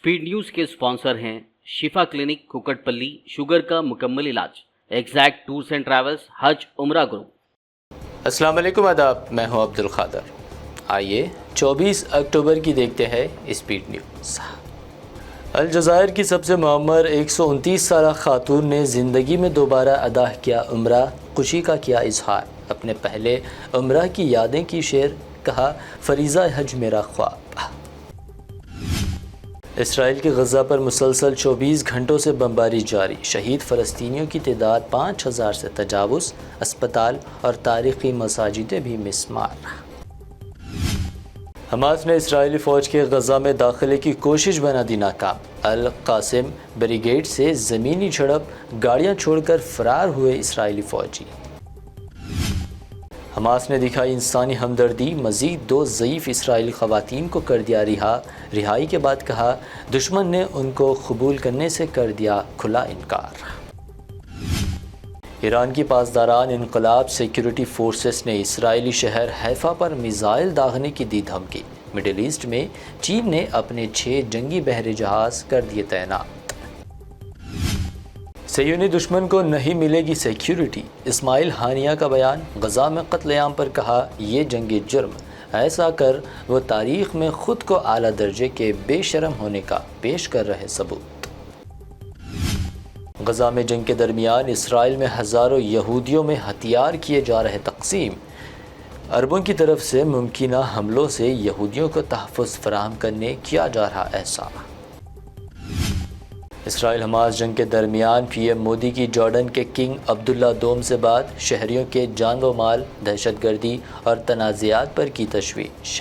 Speed news के sponsor हैं शिफा clinic Kukatpally, sugar का मुकम्मल इलाज, एग्जैक्ट टूर्स एंड ट्रैवल्स, हज उम्रा ग्रुप। अस्सलाम वालेकुम, आदाब। मैं हूं अब्दुल खादर। आइए 24 अक्टूबर की देखते हैं स्पीड न्यूज़। अलजायर की सबसे मुअम्मर 129 साला खातून ने ज़िंदगी में दोबारा अदा किया उम्रा, खुशी का किया इजहार। अपने पहले उम्रा की यादें की शेर, कहा फरीज़ा हज मेरा ख्वाब। इसराइल के गज़ा पर मुसलसल 24 घंटों से बमबारी जारी, शहीद फ़लस्तीनियों की तादाद 5000 से तजावुज़, अस्पताल और तारीख़ी मसाजिदें भी मिस्मार। हमास ने इसराइली फ़ौज के गज़ा में दाखिले की कोशिश बना दी नाकाम। अल कासिम ब्रिगेड से ज़मीनी झड़प, गाड़ियाँ छोड़कर फ़रार हुए इसराइली फ़ौजी। हमास ने दिखाई इंसानी हमदर्दी, मज़ीद 2 ज़ईफ़ इसराइली ख़वातीन को कर दिया रिहा। रिहाई के बाद कहा दुश्मन ने उनको कबूल करने से कर दिया खुला इनकार। ईरान की पासदारान इनकलाब सिक्योरिटी फोर्सेस ने इसराइली शहर हैफा पर मिसाइल दागने की दी धमकी। मिडिल ईस्ट में चीन ने अपने 6 जंगी बहरी जहाज़ कर दिए तैनात। सयूनी दुश्मन को नहीं मिलेगी सिक्योरिटी, इस्माइल हानिया का बयान। गज़ा में कत्लेआम पर कहा ये जंगी जुर्म, ऐसा कर वो तारीख़ में ख़ुद को आला दर्जे के बेशरम होने का पेश कर रहे सबूत। गज़ा में जंग के दरमियान इसराइल में हज़ारों यहूदियों में हथियार किए जा रहे तक़सीम। अरबों की तरफ से मुमकिना हमलों से यहूदियों को तहफ़्फ़ुज़ फराहम करने किया जा रहा ऐसा। इसराइल हमास जंग के दरमियान पीएम मोदी की जॉर्डन के किंग अब्दुल्ला दोम से बात, शहरियों के जान व माल, दहशतगर्दी और तनाज़ात पर की तशवीश।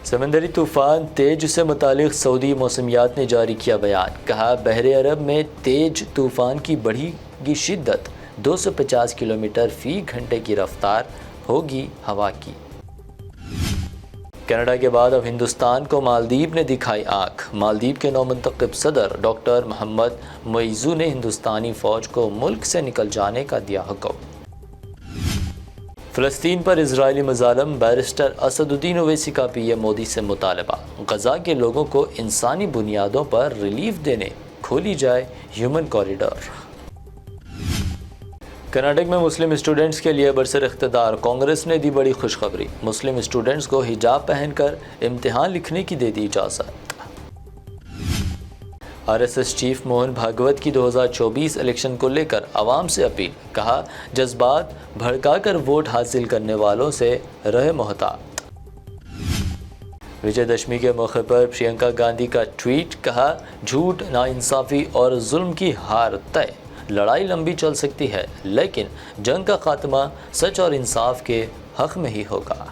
समंदरी तूफ़ान तेज से मुतालिक सऊदी मौसमियात ने जारी किया बयान, कहा बहरे अरब में तेज तूफ़ान की बढ़ेगी शिद्दत, 250 किलोमीटर फ़ी घंटे की रफ्तार होगी हवा की। कनाडा के बाद अब हिंदुस्तान को मालदीव ने दिखाई आँख। मालदीव के नौमुंतखब सदर डॉक्टर मोहम्मद मुइज़ू ने हिंदुस्तानी फ़ौज को मुल्क से निकल जाने का दिया हुक्म। फ़लस्तीन पर इजरायली मज़ालम, बैरिस्टर असदुद्दीन ओवैसी का पीएम मोदी से मुतालबा। गज़ा के लोगों को इंसानी बुनियादों पर रिलीफ देने खोली जाए ह्यूमन कॉरिडोर। कर्नाटक में मुस्लिम स्टूडेंट्स के लिए बरसर इख्तिदार कांग्रेस ने दी बड़ी खुशखबरी। मुस्लिम स्टूडेंट्स को हिजाब पहनकर इम्तिहान लिखने की दे दी इजाज़त। आरएसएस चीफ मोहन भागवत की 2024 इलेक्शन को लेकर आवाम से अपील, कहा जज्बात भड़काकर वोट हासिल करने वालों से रहे मोहतात। विजयदशमी के मौके पर प्रियंका गांधी का ट्वीट, कहा झूठ, नाइंसाफ़ी और जुल्म की हार तय। लड़ाई लंबी चल सकती है लेकिन जंग का खात्मा सच और इंसाफ के हक में ही होगा।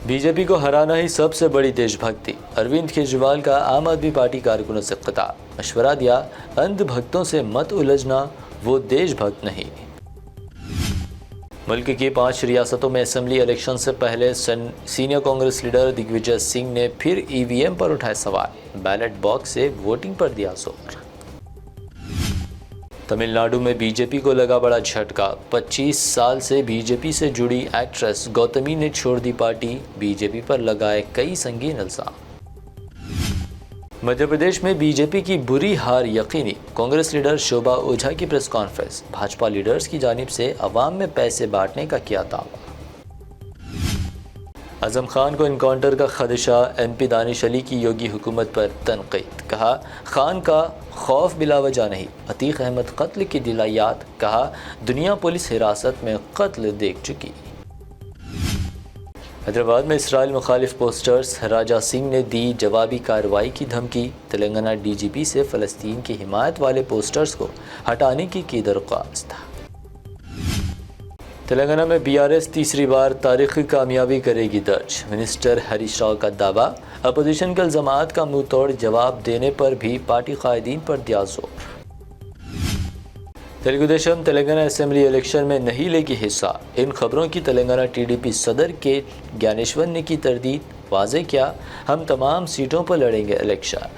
बीजेपी को हराना ही सबसे बड़ी देशभक्ति, अरविंद केजरीवाल का आम आदमी पार्टी कारकुनों से खिताब। मशवरा दिया अंध भक्तों से मत उलझना, वो देशभक्त नहीं। मुल्क की 5 रियासतों में असेंबली इलेक्शन से पहले सीनियर कांग्रेस लीडर दिग्विजय सिंह ने फिर ईवीएम पर उठाए सवाल, बैलेट बॉक्स से वोटिंग पर दिया जोर। तमिलनाडु में बीजेपी को लगा बड़ा झटका, 25 साल से बीजेपी से जुड़ी एक्ट्रेस गौतमी ने छोड़ दी पार्टी, बीजेपी पर लगाए कई संगीन इल्जाम। मध्य प्रदेश में बीजेपी की बुरी हार यकीनी, कांग्रेस लीडर शोभा ओझा की प्रेस कॉन्फ्रेंस, भाजपा लीडर्स की जानिब से अवाम में पैसे बांटने का किया दावा। आज़म खान को इनकाउंटर का खदशा, एमपी दानिश अली की योगी हुकूमत पर तनकीद, कहा खान का खौफ बिला वजह नहीं। अतीक अहमद कत्ल की दिलायात, कहा दुनिया पुलिस हिरासत में कत्ल देख चुकी। हैदराबाद में इसराइल मुखालिफ पोस्टर्स, राजा सिंह ने दी जवाबी कार्रवाई की धमकी। तेलंगाना डीजीपी से फ़लस्तीन की हिमायत वाले पोस्टर्स को हटाने की दरख्वास्त। तेलंगाना में बीआरएस तीसरी बार तारीखी कामयाबी करेगी दर्ज, मिनिस्टर हरीश राव का दावा। अपोजिशन के इल्ज़ामात का मुंह तोड़ जवाब देने पर भी पार्टी कायदीन पर दिया जोर। तेलुगु देशम तेलंगाना असेंबली इलेक्शन में नहीं लेगी हिस्सा, इन खबरों की तेलंगाना टीडीपी सदर के ज्ञानेश्वर ने की तरदीद, वाज़े किया हम तमाम सीटों पर लड़ेंगे इलेक्शन।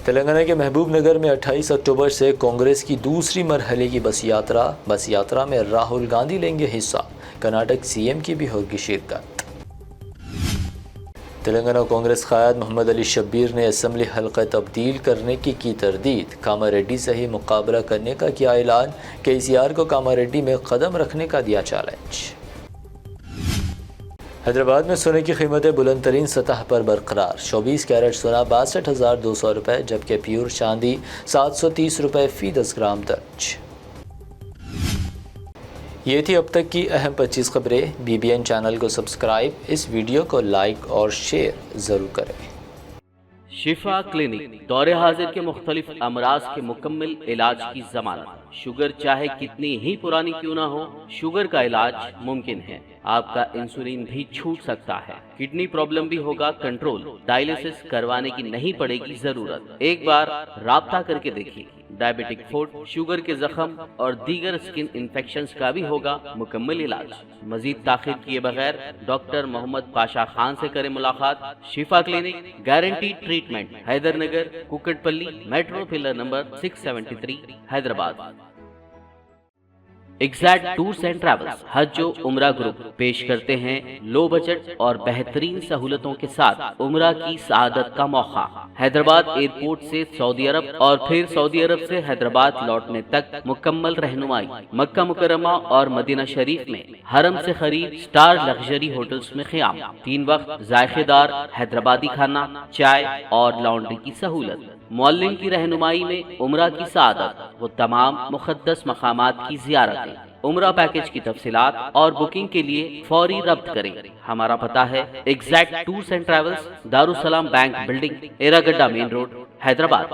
तेलंगाना के महबूब नगर में 28 अक्टूबर से कांग्रेस की दूसरी मरहले की बस यात्रा में राहुल गांधी लेंगे हिस्सा, कर्नाटक सीएम की भी होगी शिरकत। تلنگانہ کانگریس قائد محمد علی شبیر نے اسمبلی حلقہ تبدیل کرنے کی تردید، کاماریڈی سے ہی مقابلہ کرنے کا کیا اعلان، KCR کو کاماریڈی میں قدم رکھنے کا دیا چیلنج۔ حیدرآباد میں سونے کی قیمتیں بلند ترین سطح پر برقرار، 24 کیرٹ سونا 62,200 روپے جبکہ پیور چاندی 730 روپے فی 10 گرام درج۔ یہ تھی اب تک کی اہم 25 خبریں۔ BBN چینل کو سبسکرائب، اس ویڈیو کو لائک اور شیئر ضرور کریں۔ شفا کلینک دور حاضر کے مختلف امراض کے مکمل علاج کی ضمانت۔ شوگر چاہے کتنی ہی پرانی کیوں نہ ہو، شوگر کا علاج ممکن ہے۔ آپ کا انسولین بھی چھوٹ سکتا ہے، کڈنی پرابلم بھی ہوگا کنٹرول، ڈائلیسس کروانے کی نہیں پڑے گی ضرورت۔ ایک بار رابطہ کر کے دیکھیے۔ ڈائبیٹک فوڈ، شوگر کے زخم اور دیگر سکن انفیکشنز کا بھی ہوگا مکمل علاج۔ مزید تاخیر کیے بغیر ڈاکٹر محمد پاشا خان سے کریں ملاقات۔ Shifa clinic, guarantee treatment, Hyder Nagar, Kukatpally, metro pillar number 673، Hyderabad. Exact tours and travels حج و عمرہ گروپ پیش کرتے ہیں لو بجٹ اور بہترین سہولتوں کے ساتھ عمرہ کی سعادت کا موقع۔ حیدرآباد ایئرپورٹ سے سعودی عرب اور پھر سعودی عرب سے حیدرآباد لوٹنے تک مکمل رہنمائی۔ مکہ مکرمہ اور مدینہ شریف میں حرم سے قریب سٹار لگژری ہوٹلز میں قیام، 3 وقت ذائقے دار حیدرآبادی کھانا، چائے اور لانڈری کی سہولت۔ معلم کی رہنمائی میں عمرہ کی سعادت و تمام مقدس مقامات کی زیارتیں۔ عمرہ پیکج کی تفصیلات اور بکنگ کے لیے فوری رابطہ کریں۔ ہمارا پتہ ہے exact tours and travels, Darussalam bank building, Erragadda main road, Hyderabad.